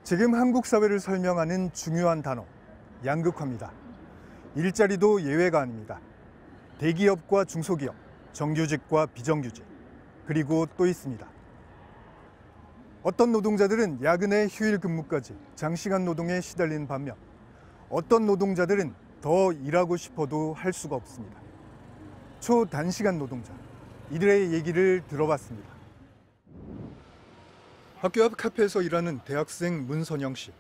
지금 한국 사회를 설명하는 중요한 단어, 양극화입니다. 일자리도 예외가 아닙니다. 대기업과 중소기업, 정규직과 비정규직, 그리고 또 있습니다. 어떤 노동자들은 야근에 휴일 근무까지 장시간 노동에 시달리는 반면 어떤 노동자들은 더 일하고 싶어도 할 수가 없습니다. 초단시간 노동자, 이들의 얘기를 들어봤습니다. 학교 앞 카페에서 일하는 대학생 문선영 씨.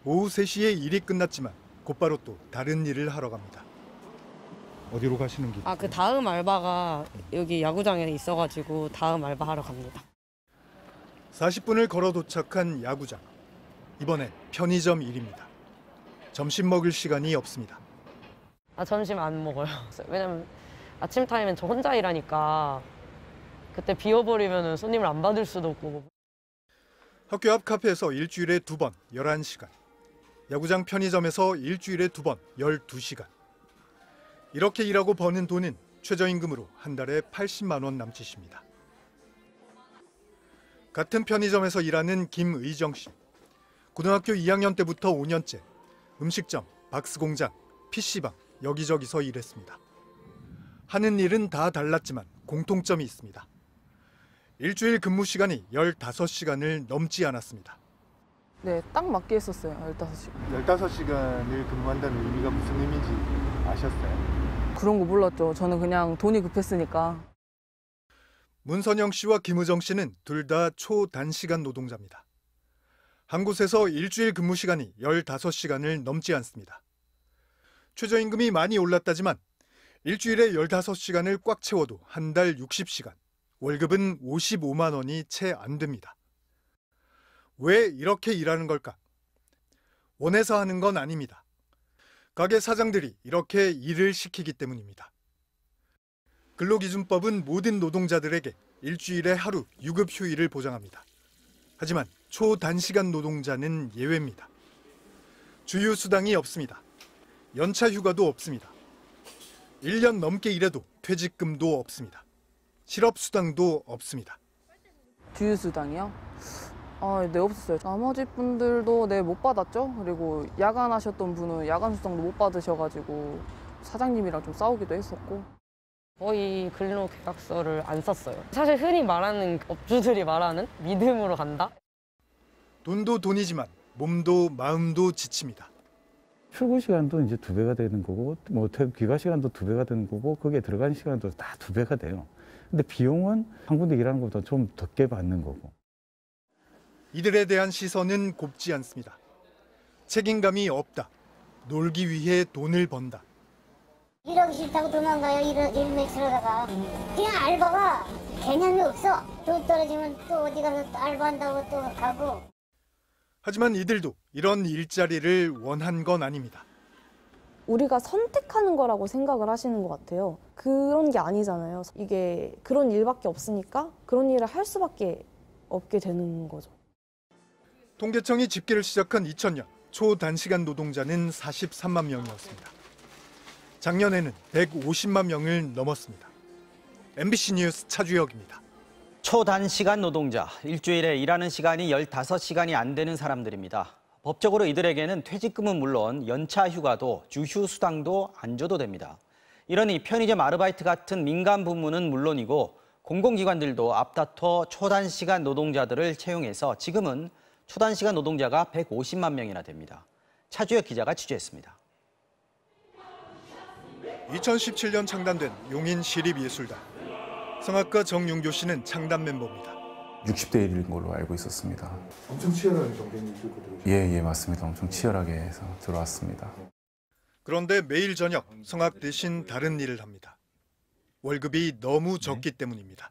오후 3시에 일이 끝났지만 곧바로 또 다른 일을 하러 갑니다. 어디로 가시는 길? 그 다음 알바가 여기 야구장에 있어가지고 다음 알바 하러 갑니다. 40분을 걸어 도착한 야구장. 이번엔 편의점 일입니다. 점심 먹을 시간이 없습니다. 점심 안 먹어요. 왜냐면 아침 타임엔 저 혼자 일하니까 그때 비워버리면 손님을 안 받을 수도 없고. 학교 앞 카페에서 일주일에 2번 11시간. 야구장 편의점에서 일주일에 2번 12시간. 이렇게 일하고 버는 돈은 최저임금으로 한 달에 80만 원 남짓입니다. 같은 편의점에서 일하는 김의정 씨. 고등학교 2학년 때부터 5년째 음식점, 박스공장, PC방 여기저기서 일했습니다. 하는 일은 다 달랐지만 공통점이 있습니다. 일주일 근무 시간이 15시간을 넘지 않았습니다. 네, 딱 맞게 했었어요. 15시간. 15시간을 근무한다는 의미가 무슨 의미인지 아셨어요? 그런 거 몰랐죠. 저는 그냥 돈이 급했으니까. 문선영 씨와 김의정 씨는 둘 다 초단시간 노동자입니다. 한 곳에서 일주일 근무 시간이 15시간을 넘지 않습니다. 최저임금이 많이 올랐다지만 일주일에 15시간을 꽉 채워도 한 달 60시간, 월급은 55만 원이 채 안 됩니다. 왜 이렇게 일하는 걸까? 원해서 하는 건 아닙니다. 가게 사장들이 이렇게 일을 시키기 때문입니다. 근로기준법은 모든 노동자들에게 일주일에 하루 유급 휴일을 보장합니다. 하지만 초단시간 노동자는 예외입니다. 주휴수당이 없습니다. 연차 휴가도 없습니다. 1년 넘게 일해도 퇴직금도 없습니다. 실업수당도 없습니다. 주휴수당이요? 네, 없었어요. 나머지 분들도 못 받았죠. 그리고 야간하셨던 분은 야간수당도 못 받으셔가지고 사장님이랑 좀 싸우기도 했었고. 거의 근로계약서를 안 썼어요. 사실 흔히 말하는 업주들이 말하는 믿음으로 간다? 돈도 돈이지만 몸도 마음도 지칩니다. 출근 시간도 이제 2배가 되는 거고, 귀가 시간도 2배가 되는 거고, 거기에 들어가는 시간도 다 2배가 돼요. 근데 비용은 한 군데 일하는 것보다 좀 적게 받는 거고. 이들에 대한 시선은 곱지 않습니다. 책임감이 없다. 놀기 위해 돈을 번다. 일하기 싫다고 도망가요. 일맥스러다가 그냥 알바가 개념이 없어. 돈 떨어지면 또 어디 가서 또 알바한다고 또 가고. 하지만 이들도 이런 일자리를 원한 건 아닙니다. 우리가 선택하는 거라고 생각을 하시는 것 같아요. 그런 게 아니잖아요. 이게 그런 일밖에 없으니까 그런 일을 할 수밖에 없게 되는 거죠. 통계청이 집계를 시작한 2000년 초단시간 노동자는 43만 명이었습니다. 작년에는 150만 명을 넘었습니다. MBC 뉴스 차주혁입니다. 초단시간 노동자, 일주일에 일하는 시간이 15시간이 안 되는 사람들입니다. 법적으로 이들에게는 퇴직금은 물론 연차 휴가도 주휴수당도 안 줘도 됩니다. 이러니 편의점 아르바이트 같은 민간 부문은 물론이고 공공기관들도 앞다퉈 초단시간 노동자들을 채용해서 지금은 초단시간 노동자가 150만 명이나 됩니다. 차주혁 기자가 취재했습니다. 2017년 창단된 용인시립예술단. 성악가 정윤교 씨는 창단 멤버입니다. 60대 1인 걸로 알고 있었습니다. 엄청 치열한 경쟁이 들고 들어오셨죠? 예, 맞습니다. 엄청 치열하게 해서 들어왔습니다. 그런데 매일 저녁 성악 대신 다른 일을 합니다. 월급이 너무 적기 때문입니다.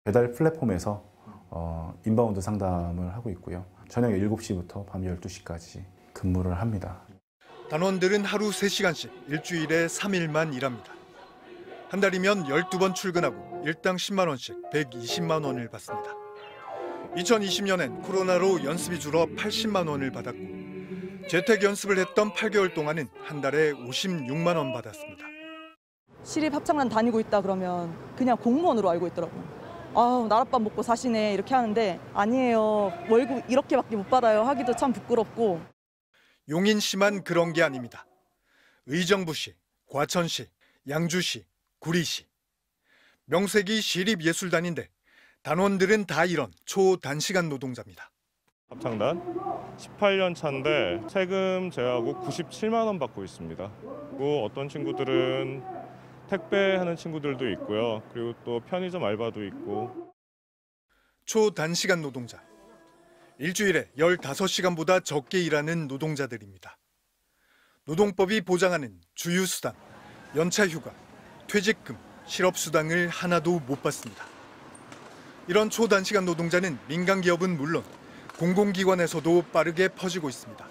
배달 플랫폼에서 인바운드 상담을 하고 있고요. 저녁 7시부터 밤 12시까지 근무를 합니다. 단원들은 하루 3시간씩 일주일에 3일만 일합니다. 한 달이면 12번 출근하고 일당 10만 원씩 120만 원을 받습니다. 2020년엔 코로나로 연습이 줄어 80만 원을 받았고 재택 연습을 했던 8개월 동안은 한 달에 56만 원 받았습니다. 시립 합창단 다니고 있다 그러면 그냥 공무원으로 알고 있더라고요. 아, 나랏밥 먹고 사시네 이렇게 하는데 아니에요. 월급 이렇게밖에 못 받아요 하기도 참 부끄럽고. 용인시만 그런 게 아닙니다. 의정부시, 과천시, 양주시, 구리시. 명색이 시립예술단인데 단원들은 다 이런 초단시간 노동자입니다. 합창단 18년 차인데 세금 제하고 97만 원 받고 있습니다. 그리고 어떤 친구들은 택배하는 친구들도 있고요. 그리고 또 편의점 알바도 있고. 초단시간 노동자. 일주일에 15시간보다 적게 일하는 노동자들입니다. 노동법이 보장하는 주휴수당, 연차휴가, 퇴직금, 실업수당을 하나도 못 받습니다. 이런 초단시간 노동자는 민간기업은 물론 공공기관에서도 빠르게 퍼지고 있습니다.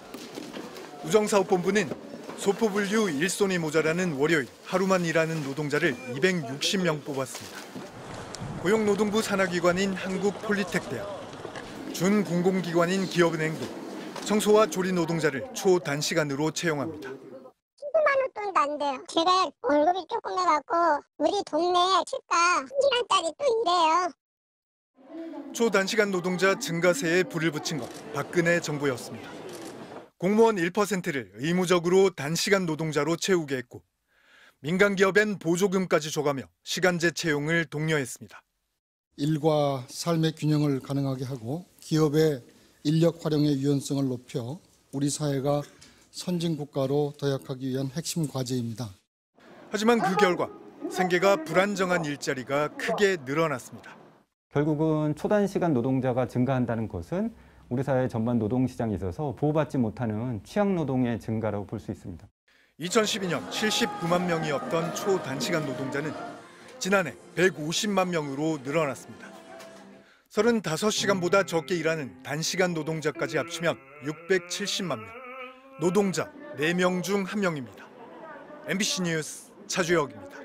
우정사업본부는 소포분류 일손이 모자라는 월요일 하루만 일하는 노동자를 260명 뽑았습니다. 고용노동부 산하기관인 한국폴리텍대학, 준공공기관인 기업은행도 청소와 조리 노동자를 초단시간으로 채용합니다. 15만 원 돈도 안 돼요. 제가 월급이 조금 해갖고 우리 동네 치과 1년짜리 또 일해요. 초단시간 노동자 증가세에 불을 붙인 건 박근혜 정부였습니다. 공무원 1%를 의무적으로 단시간 노동자로 채우게 했고 민간기업엔 보조금까지 줘가며 시간제 채용을 독려했습니다. 일과 삶의 균형을 가능하게 하고 기업의 인력 활용의 유연성을 높여 우리 사회가 선진국가로 도약하기 위한 핵심 과제입니다. 하지만 그 결과 생계가 불안정한 일자리가 크게 늘어났습니다. 결국은 초단시간 노동자가 증가한다는 것은 우리 사회 전반 노동시장에 있어서 보호받지 못하는 취약노동의 증가라고 볼 수 있습니다. 2012년 79만 명이었던 초단시간 노동자는 지난해 150만 명으로 늘어났습니다. 35시간보다 적게 일하는 단시간 노동자까지 합치면 670만 명. 노동자 4명 중 1명입니다. MBC 뉴스 차주혁입니다.